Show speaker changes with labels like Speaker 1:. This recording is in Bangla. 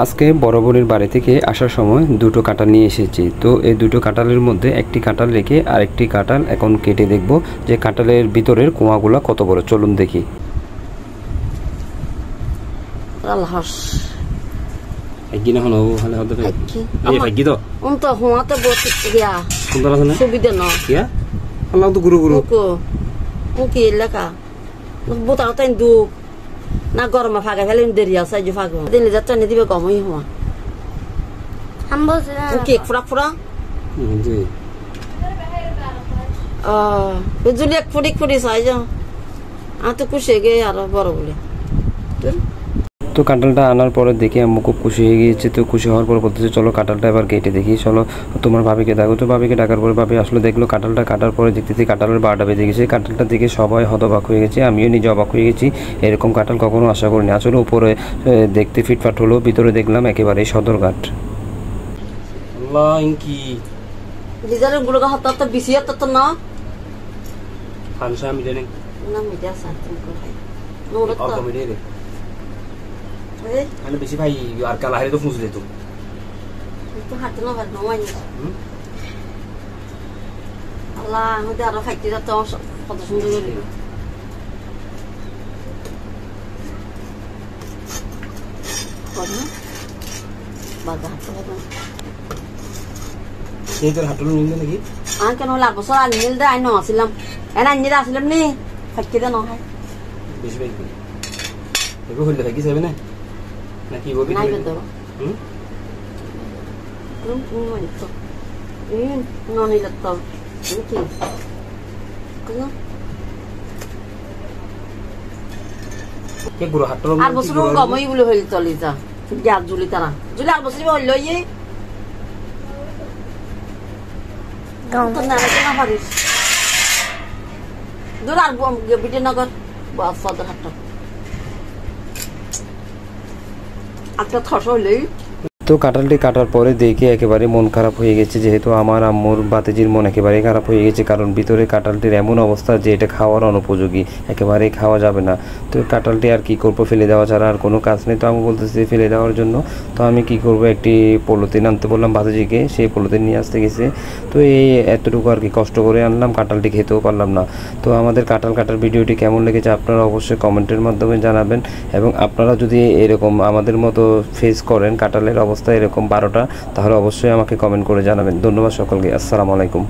Speaker 1: আজকে বড় বোনের বাড়ি থেকে আসার সময় দুটো কাঁঠাল নিয়ে এসেছি। তো এই দুটো কাঁঠালের মধ্যে একটি কাঁঠাল রেখে আরেকটি কাঁঠাল এখন কেটে দেখব যে কাঁঠালের ভিতরের কোয়াগুলো কত বড়। চলুন দেখি।
Speaker 2: না গরমে ফাঁকা ফেলে দেরি আছে যে ফাঁকা দিলে যাচ্ছে নি দিবে গমই হওয়া কেক ফুরা ফুরা জুলি এক ফুটি ফুটি চাই যাও আর তো খুশি গে আর বড় বলে।
Speaker 1: তো কাঁঠালটা আনার পরে দেখে আম্মু খুব খুশি হয়ে গিয়েছে। তো খুশি হওয়ার পরে বলতেছে চলো কাঁঠালটা এবার কেটে দেখি, চলো তোমার ভাবিকে দেখো। তো ভাবিকে ডাকার পরে ভাবি আসলে দেখলো কাঁঠালটা কাটার পরে দেখতেছি কাঁঠালের 12টা বেজে গেছে। কাঁঠালটা দেখে সবাই হতবাক হয়ে গেছে, আমিও নিজে অবাক হয়ে গেছি। এরকম কাঁঠাল কখনো আশা করিনি। আসলে উপরে দেখতে ফিটফাট হলো, ভিতরে দেখলাম একেবারেই সদরঘাট।
Speaker 3: বেশি ভাই আর কালা হারে তো ফুঁসলে তো
Speaker 2: হাতে না ভাই নয় আল্লাহ আমাদের আরো খাইতে যাতে কত সুন্দর
Speaker 3: হাটলো নিলে নাকি
Speaker 2: কেন লাখ বছর আনি নিল দে আইন আসলাম এনে আনি আসলাম নি খাইতে দে নয়
Speaker 3: বেশি ভাই এগো হইলে থাকি যাবে না নাকি বলবি
Speaker 2: নাই বেদর ননি লাগতো কি কোন
Speaker 3: কে গুরু হাটলো
Speaker 2: আর বছর গমই বলে হইল চলি যা গ্যাস জুলি তারা জুলি আর বছর হইল ইয়ে গাও তো না না পারিস দূর আর বিটিনগর বাস সদর হাট আজকে থস হইলেই।
Speaker 1: তো কাঁঠালটি কাটার পরে দেখে একেবারে মন খারাপ হয়ে গেছে, যেহেতু আমার আম্মুর বাতিজির মন একেবারেই খারাপ হয়ে গেছে, কারণ ভিতরে কাঁঠালটির এমন অবস্থা যে এটা খাওয়ার অনুপযোগী, একেবারেই খাওয়া যাবে না। তো কাঁঠালটি আর কি করবো, ফেলে দেওয়া ছাড়া আর কোনো কাজ নেই। তো আমি বলতেছি ফেলে দেওয়ার জন্য, তো আমি কি করব, একটি পলিথিন আনতে বললাম বাতিজিকে, সেই পলিথিন নিয়ে আসতে গেছে। তো এই এতটুকু আর কি কষ্ট করে আনলাম, কাঁঠালটি খেতেও পারলাম না। তো আমাদের কাঁঠাল কাটার ভিডিওটি কেমন লেগেছে আপনারা অবশ্যই কমেন্টের মাধ্যমে জানাবেন, এবং আপনারা যদি এরকম আমাদের মতো ফেস করেন কাঁঠালের অবস্থা এরকম 12টা, তাহলে অবশ্যই আমাকে কমেন্ট করে জানাবেন। ধন্যবাদ সকলকে, আসসালামু আলাইকুম।